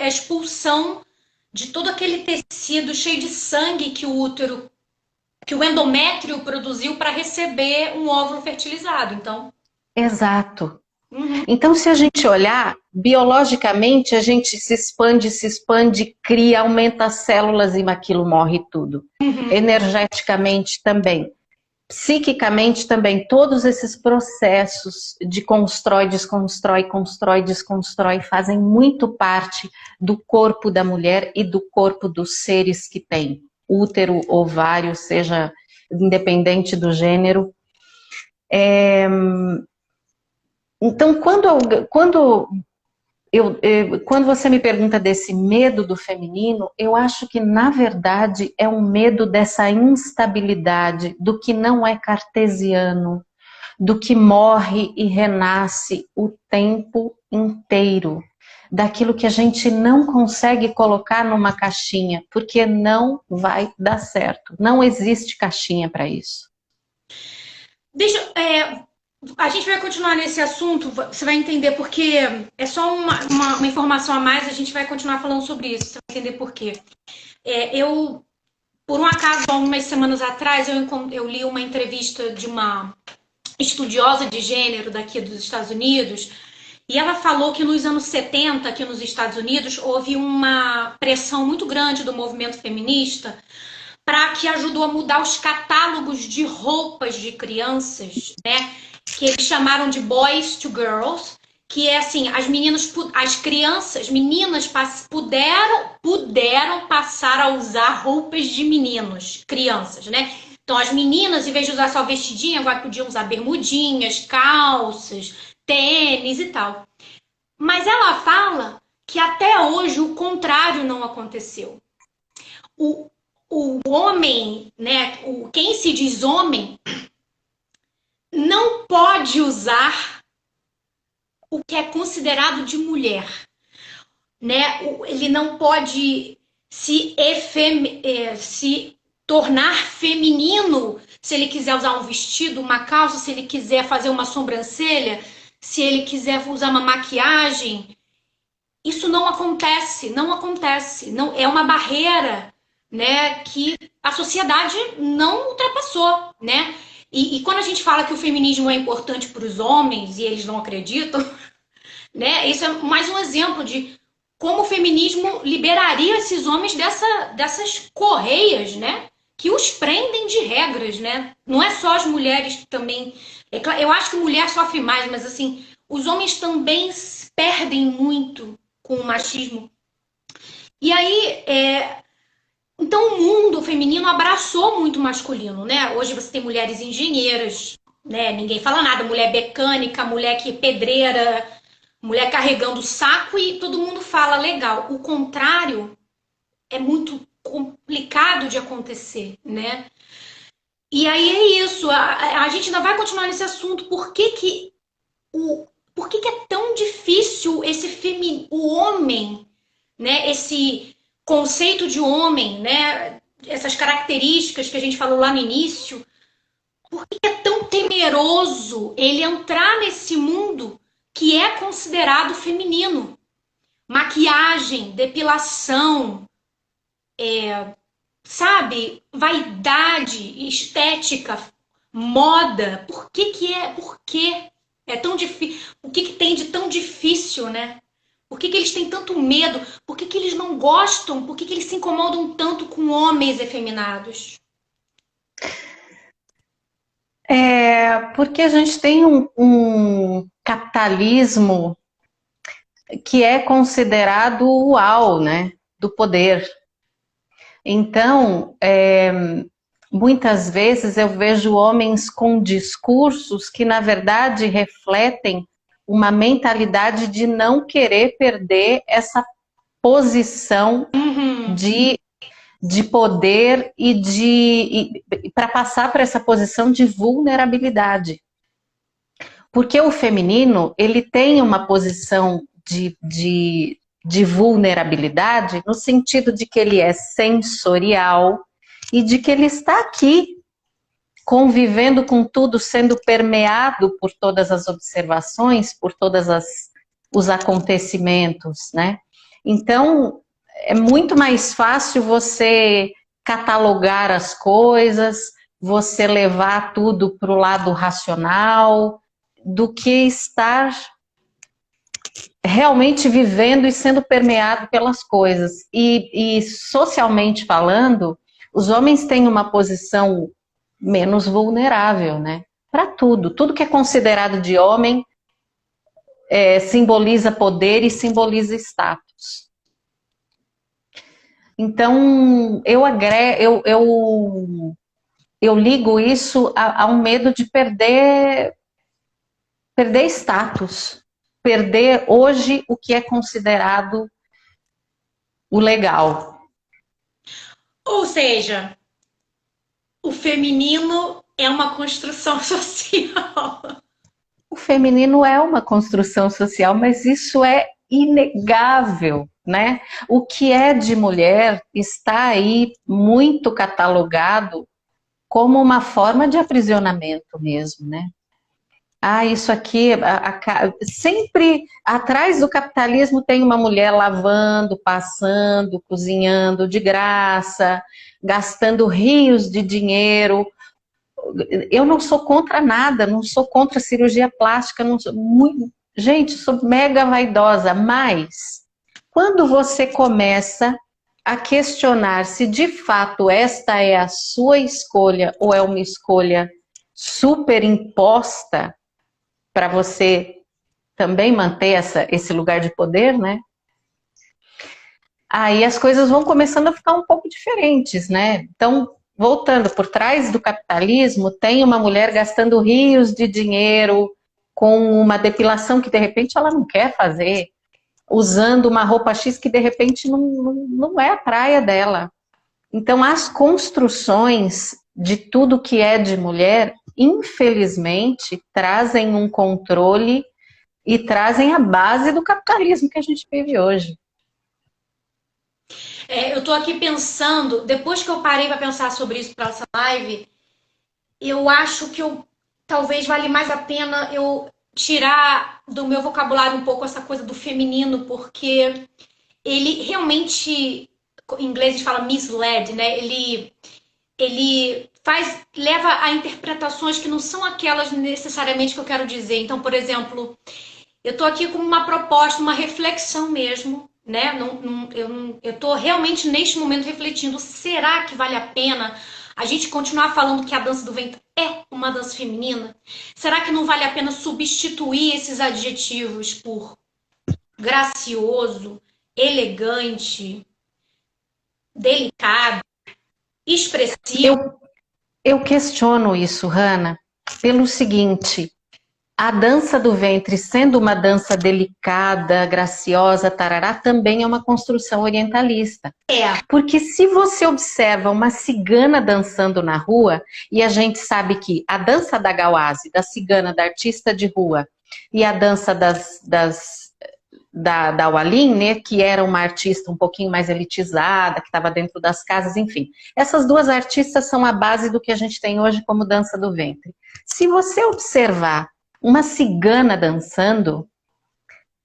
Speaker 1: expulsão de todo aquele tecido cheio de sangue que o endométrio produziu para receber um óvulo fertilizado. Então,
Speaker 2: exato. Então, se a gente olhar, biologicamente, a gente se expande, cria, aumenta as células e aquilo morre tudo. Energeticamente também. Psiquicamente também, todos esses processos de constrói, desconstrói, constrói, desconstrói, fazem muito parte do corpo da mulher e do corpo dos seres que tem. Útero, ovário, seja independente do gênero. Então, quando você me pergunta desse medo do feminino, eu acho que, na verdade, é um medo dessa instabilidade, do que não é cartesiano, do que morre e renasce o tempo inteiro, daquilo que a gente não consegue colocar numa caixinha, porque não vai dar certo. Não existe caixinha para isso.
Speaker 1: A gente vai continuar nesse assunto, você vai entender porque é só uma informação a mais, a gente vai continuar falando sobre isso, você vai entender por quê. Por um acaso, há umas semanas atrás, eu li uma entrevista de uma estudiosa de gênero daqui dos Estados Unidos, e ela falou que nos anos 70, aqui nos Estados Unidos, houve uma pressão muito grande do movimento feminista que ajudou a mudar os catálogos de roupas de crianças, né? Que eles chamaram de boys to girls, que é assim, meninas puderam passar a usar roupas de meninos, crianças, né? Então as meninas, em vez de usar só vestidinha, agora podiam usar bermudinhas, calças, tênis e tal. Mas ela fala que até hoje o contrário não aconteceu. O homem, né? Quem se diz homem não pode usar o que é considerado de mulher, né? Ele não pode se tornar feminino se ele quiser usar um vestido, uma calça, se ele quiser fazer uma sobrancelha, se ele quiser usar uma maquiagem. Isso não acontece, não é uma barreira, né, que a sociedade não ultrapassou, né? E quando a gente fala que o feminismo é importante para os homens e eles não acreditam, né? Isso é mais um exemplo de como o feminismo liberaria esses homens dessas correias, né? Que os prendem de regras, né? Não é só as mulheres que também... Eu acho que mulher sofre mais, mas assim, os homens também perdem muito com o machismo. E aí... Então o mundo feminino abraçou muito o masculino, né? Hoje você tem mulheres engenheiras, né? Ninguém fala nada, mulher mecânica, mulher que pedreira, mulher carregando o saco e todo mundo fala legal. O contrário é muito complicado de acontecer, né? E aí é isso, a gente ainda vai continuar nesse assunto. Por que que é tão difícil o homem, né? Esse conceito de homem, né? Essas características que a gente falou lá no início. Por que é tão temeroso ele entrar nesse mundo que é considerado feminino? Maquiagem, depilação, sabe? Vaidade, estética, moda. Por que é tão difícil? O que tem de tão difícil, né? Por que eles têm tanto medo? Por que eles não gostam? Por que eles se incomodam tanto com homens efeminados?
Speaker 2: Porque a gente tem um capitalismo que é considerado o uau, né, do poder. Então, muitas vezes eu vejo homens com discursos que, na verdade, refletem uma mentalidade de não querer perder essa posição de poder e para passar para essa posição de vulnerabilidade. Porque o feminino, ele tem uma posição de vulnerabilidade no sentido de que ele é sensorial e de que ele está aqui convivendo com tudo, sendo permeado por todas as observações, por todos os acontecimentos, né? Então, é muito mais fácil você catalogar as coisas, você levar tudo para o lado racional, do que estar realmente vivendo e sendo permeado pelas coisas. E socialmente falando, os homens têm uma posição menos vulnerável, né? Para tudo. Tudo que é considerado de homem simboliza poder e simboliza status. Então, eu ligo isso a um medo de perder status, perder hoje o que é considerado o legal.
Speaker 1: Ou seja, o feminino é uma construção social.
Speaker 2: O feminino é uma construção social, mas isso é inegável, né? O que é de mulher está aí muito catalogado como uma forma de aprisionamento mesmo, né? Isso aqui, sempre atrás do capitalismo tem uma mulher lavando, passando, cozinhando de graça, gastando rios de dinheiro. Eu não sou contra nada, não sou contra cirurgia plástica, não sou gente, sou mega vaidosa, mas quando você começa a questionar se de fato esta é a sua escolha ou é uma escolha super imposta para você também manter esse lugar de poder, né? Aí as coisas vão começando a ficar um pouco diferentes, né? Então, voltando, por trás do capitalismo, tem uma mulher gastando rios de dinheiro com uma depilação que de repente ela não quer fazer, usando uma roupa X que de repente não é a praia dela. Então, as construções de tudo que é de mulher, infelizmente, trazem um controle e trazem a base do capitalismo que a gente vive hoje.
Speaker 1: Eu tô aqui pensando, depois que eu parei para pensar sobre isso para essa live, eu acho que talvez vale mais a pena eu tirar do meu vocabulário um pouco essa coisa do feminino, porque ele realmente, em inglês a gente fala misled, né? Ele leva a interpretações que não são aquelas necessariamente que eu quero dizer. Então, por exemplo, eu estou aqui com uma proposta, uma reflexão mesmo, né? Eu estou realmente neste momento refletindo, será que vale a pena a gente continuar falando que a dança do ventre é uma dança feminina? Será que não vale a pena substituir esses adjetivos por gracioso, elegante, delicado, expressivo?
Speaker 2: Eu questiono isso, Hanna, pelo seguinte, A dança do ventre, sendo uma dança delicada, graciosa, tarará, também é uma construção orientalista.
Speaker 1: É.
Speaker 2: Porque se você observa uma cigana dançando na rua, e a gente sabe que a dança da Gawase, da cigana, da artista de rua, e a dança da Walin, né, que era uma artista um pouquinho mais elitizada, que estava dentro das casas, enfim. Essas duas artistas são a base do que a gente tem hoje como dança do ventre. Se você observar uma cigana dançando,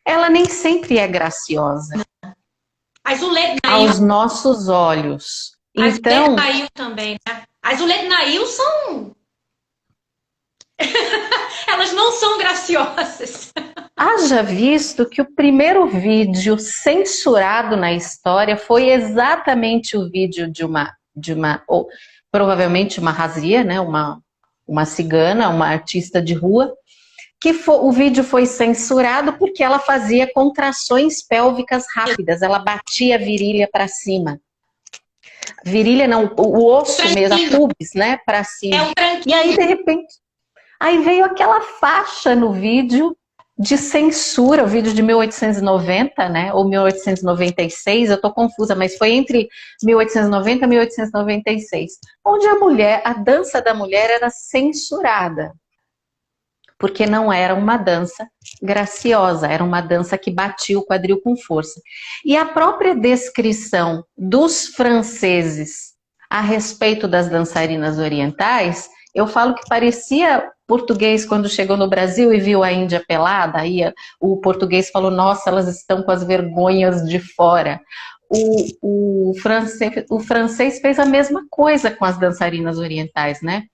Speaker 2: ela nem sempre é graciosa.
Speaker 1: As Uled Nail,
Speaker 2: aos nossos olhos.
Speaker 1: as
Speaker 2: Então,
Speaker 1: Uled Nail também, né? As Uled Nail são... Elas não são graciosas.
Speaker 2: haja visto que o primeiro vídeo censurado na história foi exatamente o vídeo ou provavelmente uma razia, né? Uma cigana, uma artista de rua, o vídeo foi censurado porque ela fazia contrações pélvicas rápidas, ela batia a virilha para cima. Virilha não, o osso mesmo, a pubis, né, para cima.
Speaker 1: É o tranquinho.
Speaker 2: E aí, de repente, aí veio aquela faixa no vídeo de censura, o vídeo de 1890, né, ou 1896, eu estou confusa, mas foi entre 1890 e 1896, onde a dança da mulher era censurada. Porque não era uma dança graciosa, era uma dança que batia o quadril com força. E a própria descrição dos franceses a respeito das dançarinas orientais, eu falo que parecia português quando chegou no Brasil e viu a Índia pelada, aí o português falou, nossa, elas estão com as vergonhas de fora. O francês fez a mesma coisa com as dançarinas orientais, né?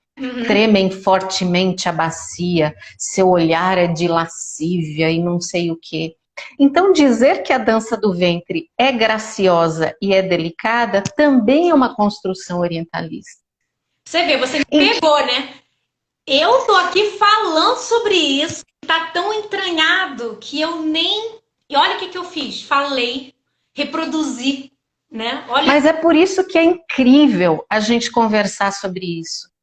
Speaker 2: Tremem fortemente a bacia, seu olhar é de lascívia e não sei o quê. Então, dizer que a dança do ventre é graciosa e é delicada também é uma construção orientalista.
Speaker 1: Você vê, você me pegou, né? Eu tô aqui falando sobre isso, tá tão entranhado que eu nem... E olha o que eu fiz, falei, reproduzi, né? Olha...
Speaker 2: Mas é por isso que é incrível a gente conversar sobre isso.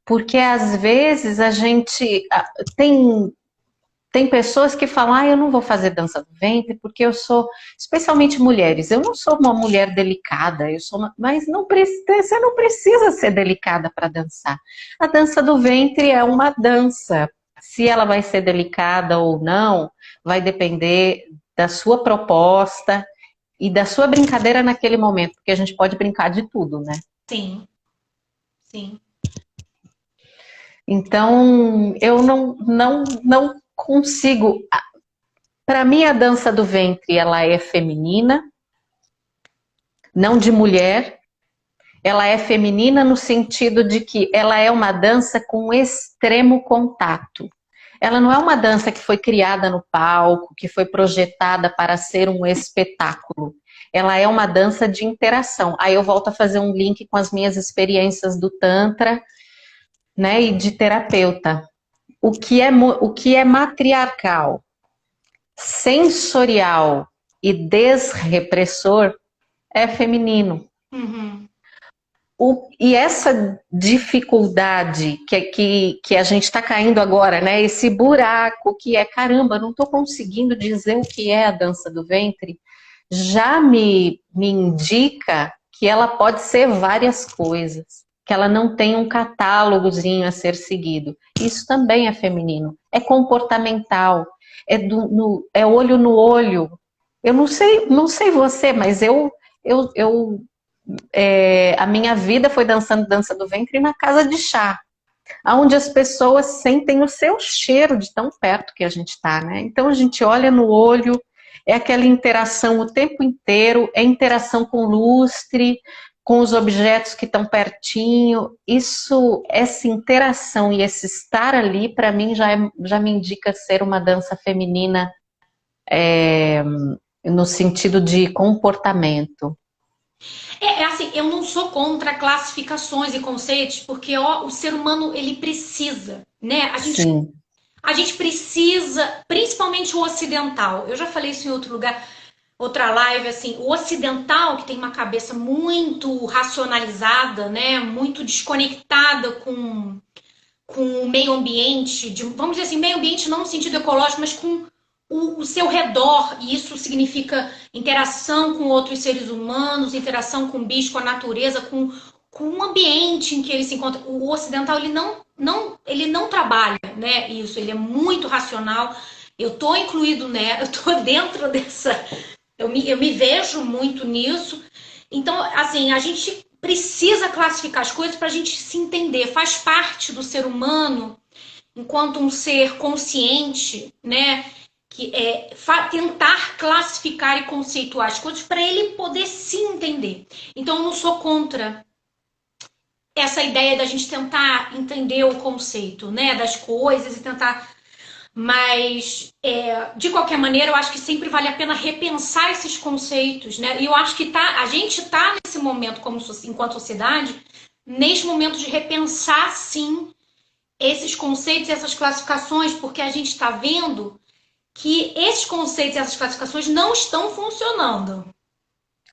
Speaker 2: Porque às vezes a gente tem pessoas que falam, eu não vou fazer dança do ventre porque eu sou, especialmente mulheres, eu não sou uma mulher delicada, mas você não precisa ser delicada para dançar. A dança do ventre é uma dança. Se ela vai ser delicada ou não, vai depender da sua proposta e da sua brincadeira naquele momento, porque a gente pode brincar de tudo, né?
Speaker 1: Sim, sim.
Speaker 2: Então, eu não consigo... Para mim, a dança do ventre, ela é feminina, não de mulher. Ela é feminina no sentido de que ela é uma dança com extremo contato. Ela não é uma dança que foi criada no palco, que foi projetada para ser um espetáculo. Ela é uma dança de interação. Aí eu volto a fazer um link com as minhas experiências do Tantra, né, e de terapeuta. O que é matriarcal, sensorial e desrepressor é feminino.
Speaker 1: Uhum.
Speaker 2: E essa dificuldade que a gente está caindo agora, né, esse buraco que é, caramba, não estou conseguindo dizer o que é a dança do ventre, já me indica que ela pode ser várias coisas. Que ela não tem um catálogozinho a ser seguido. Isso também é feminino. É comportamental. É olho no olho. Eu não sei você, mas a minha vida foi dançando dança do ventre na casa de chá, onde as pessoas sentem o seu cheiro de tão perto que a gente está, né? Então a gente olha no olho, é aquela interação o tempo inteiro, é interação com lustre, com os objetos que estão pertinho. Essa interação e esse estar ali, para mim, já me indica ser uma dança feminina no sentido de comportamento.
Speaker 1: Assim, eu não sou contra classificações e conceitos, porque o ser humano, ele precisa, né? A gente precisa, principalmente o ocidental. Eu já falei isso em outro lugar, outra live, assim, o ocidental, que tem uma cabeça muito racionalizada, né, muito desconectada com com o meio ambiente, vamos dizer assim, meio ambiente não no sentido ecológico, mas com o seu redor, e isso significa interação com outros seres humanos, interação com o bicho, com a natureza, com o ambiente em que ele se encontra. O ocidental, ele não trabalha, né, isso, ele é muito racional. Eu estou incluído, né, eu estou dentro dessa... Eu me vejo muito nisso. Então, assim, a gente precisa classificar as coisas para a gente se entender. Faz parte do ser humano, enquanto um ser consciente, né? Que é tentar classificar e conceituar as coisas para ele poder se entender. Então, eu não sou contra essa ideia da gente tentar entender o conceito, né, das coisas e tentar... Mas, de qualquer maneira, eu acho que sempre vale a pena repensar esses conceitos, né? E eu acho que a gente está nesse momento, enquanto sociedade, nesse momento de repensar, sim, esses conceitos e essas classificações, porque a gente está vendo que esses conceitos e essas classificações não estão funcionando.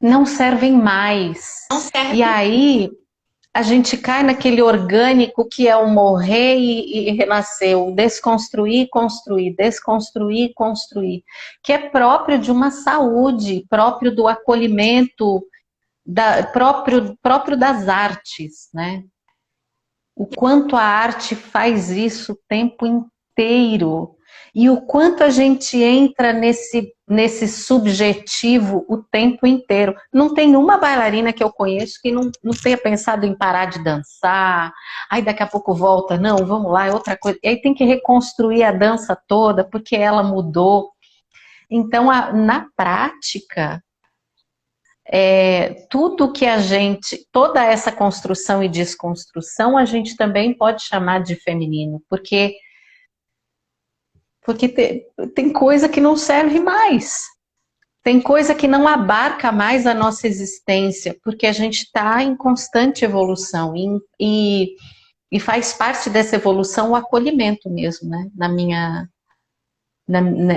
Speaker 2: Não servem mais.
Speaker 1: Não servem.
Speaker 2: E aí a gente cai naquele orgânico que é o morrer e renascer, o desconstruir, construir, desconstruir, construir, que é próprio de uma saúde, próprio do acolhimento, próprio das artes, né? O quanto a arte faz isso o tempo inteiro. E o quanto a gente entra nesse subjetivo o tempo inteiro. Não tem uma bailarina que eu conheço que não tenha pensado em parar de dançar. Aí daqui a pouco volta, não, vamos lá, é outra coisa. E aí tem que reconstruir a dança toda, porque ela mudou. Então, na prática, tudo que toda essa construção e desconstrução, a gente também pode chamar de feminino, porque tem coisa que não serve mais. Tem coisa que não abarca mais a nossa existência, porque a gente está em constante evolução. E faz parte dessa evolução o acolhimento mesmo, né?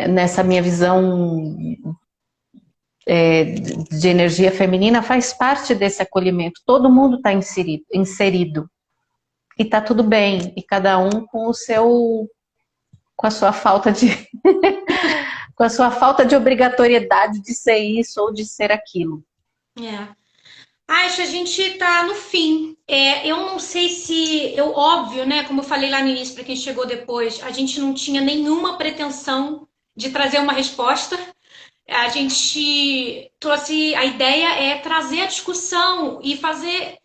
Speaker 2: Nessa minha visão de energia feminina, faz parte desse acolhimento. Todo mundo está inserido. E está tudo bem. E cada um com a sua falta de com a sua falta de obrigatoriedade de ser isso ou de ser aquilo.
Speaker 1: Acho, a gente tá no fim. Eu não sei se... óbvio, né? Como eu falei lá no início, para quem chegou depois, a gente não tinha nenhuma pretensão de trazer uma resposta. A gente trouxe... A ideia é trazer a discussão e fazer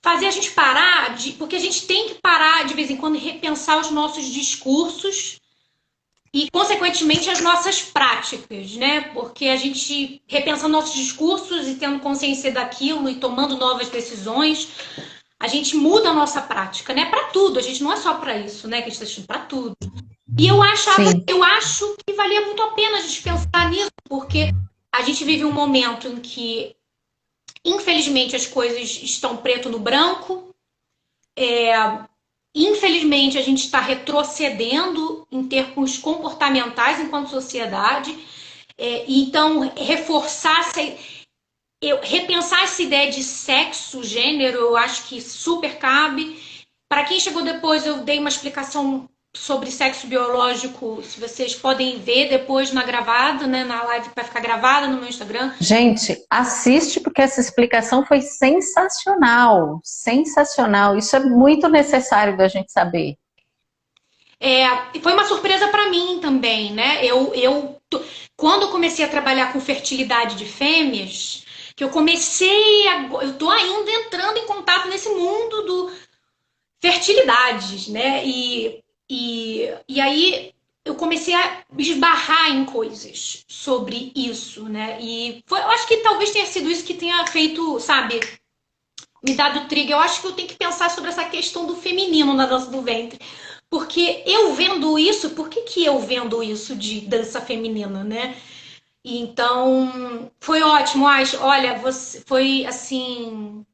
Speaker 1: a gente parar, porque a gente tem que parar de vez em quando e repensar os nossos discursos e, consequentemente, as nossas práticas, né? Porque a gente, repensando nossos discursos e tendo consciência daquilo e tomando novas decisões, a gente muda a nossa prática, né? Para tudo, a gente não é só para isso, né? Que a gente está assistindo para tudo. E eu acho que valia muito a pena a gente pensar nisso, porque a gente vive um momento em que, infelizmente, as coisas estão preto no branco. Infelizmente, a gente está retrocedendo em termos comportamentais enquanto sociedade. Então, repensar essa ideia de sexo, gênero, eu acho que super cabe. Para quem chegou depois, eu dei uma explicação sobre sexo biológico, se vocês podem ver depois na gravada, né, na live que vai ficar gravada no meu Instagram.
Speaker 2: Gente, assiste porque essa explicação foi sensacional, sensacional. Isso é muito necessário da gente saber.
Speaker 1: Foi uma surpresa para mim também, né? Quando eu comecei a trabalhar com fertilidade de fêmeas, que eu tô ainda entrando em contato nesse mundo do fertilidades, né? E aí eu comecei a esbarrar em coisas sobre isso, né? E eu acho que talvez tenha sido isso que tenha feito, sabe, me dado trigger. Eu acho que eu tenho que pensar sobre essa questão do feminino na dança do ventre. Porque eu vendo isso, por que eu vendo isso de dança feminina, né? Então, foi ótimo, acho. Olha, foi assim...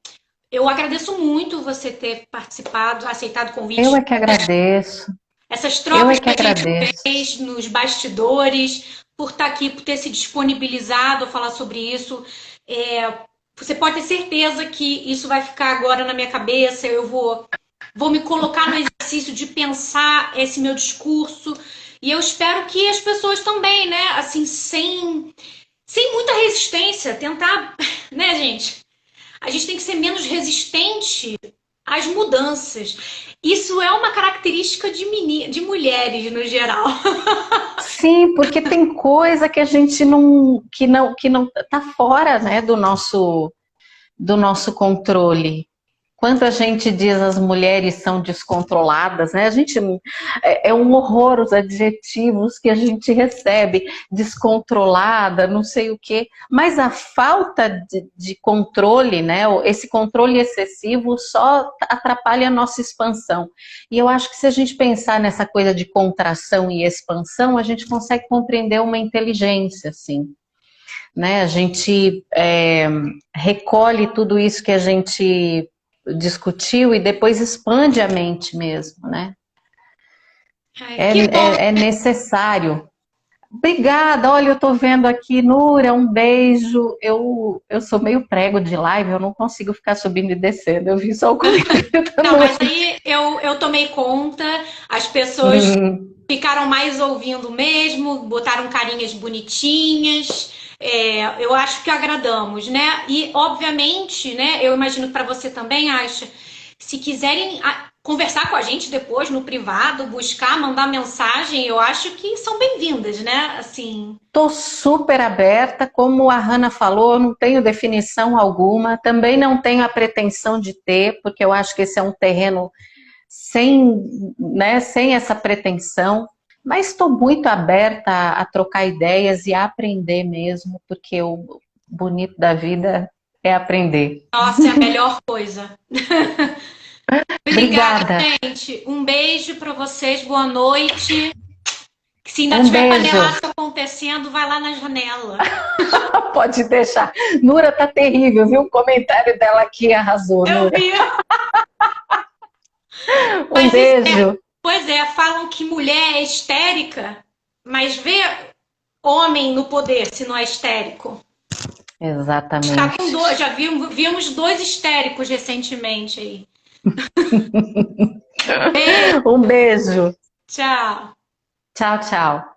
Speaker 1: Eu agradeço muito você ter participado, aceitado o convite.
Speaker 2: Eu é que agradeço.
Speaker 1: Essas trocas que a gente fez nos bastidores, por estar aqui, por ter se disponibilizado a falar sobre isso. Você pode ter certeza que isso vai ficar agora na minha cabeça. Eu vou vou me colocar no exercício de pensar esse meu discurso. E eu espero que as pessoas também, né, assim, sem muita resistência, tentar, né, gente? A gente tem que ser menos resistente às mudanças. Isso é uma característica de mulheres no geral.
Speaker 2: Sim, porque tem coisa que a gente não tá fora, né, do nosso controle. Quando a gente diz as mulheres são descontroladas, né? A gente é um horror os adjetivos que a gente recebe, descontrolada, não sei o quê. Mas a falta de controle, né? Esse controle excessivo só atrapalha a nossa expansão. E eu acho que se a gente pensar nessa coisa de contração e expansão, a gente consegue compreender uma inteligência, assim. Né? A gente recolhe tudo isso que a gente discutiu e depois expande a mente mesmo, né? É necessário. Obrigada, olha, eu tô vendo aqui, Nura, um beijo. Eu sou meio prego de live, eu não consigo ficar subindo e descendo, eu vi só o comentário da
Speaker 1: Não,
Speaker 2: Nura.
Speaker 1: mas aí eu tomei conta, as pessoas ficaram mais ouvindo mesmo, botaram carinhas bonitinhas. Eu acho que agradamos, né? E, obviamente, né, eu imagino que para você também, Aisha, se quiserem conversar com a gente depois no privado, buscar, mandar mensagem, eu acho que são bem-vindas, né? Assim.
Speaker 2: Tô super aberta, como a Hannah falou, eu não tenho definição alguma, também não tenho a pretensão de ter, porque eu acho que esse é um terreno sem, né, sem essa pretensão. Mas estou muito aberta a trocar ideias e a aprender mesmo, porque o bonito da vida é aprender.
Speaker 1: Nossa, é a melhor coisa. Obrigada,
Speaker 2: Obrigada.
Speaker 1: gente. Um beijo para vocês, boa noite. Se ainda
Speaker 2: Um
Speaker 1: tiver
Speaker 2: beijo.
Speaker 1: panelaço acontecendo, vai lá na janela.
Speaker 2: Pode deixar. Nura tá terrível, viu? O comentário dela aqui arrasou,
Speaker 1: Eu
Speaker 2: Nura.
Speaker 1: vi.
Speaker 2: Um beijo.
Speaker 1: Pois é, falam que mulher é histérica, mas vê homem no poder se não é histérico.
Speaker 2: Exatamente.
Speaker 1: Tá com dois, já vimos dois histéricos recentemente aí.
Speaker 2: Um beijo.
Speaker 1: Tchau.
Speaker 2: Tchau, tchau.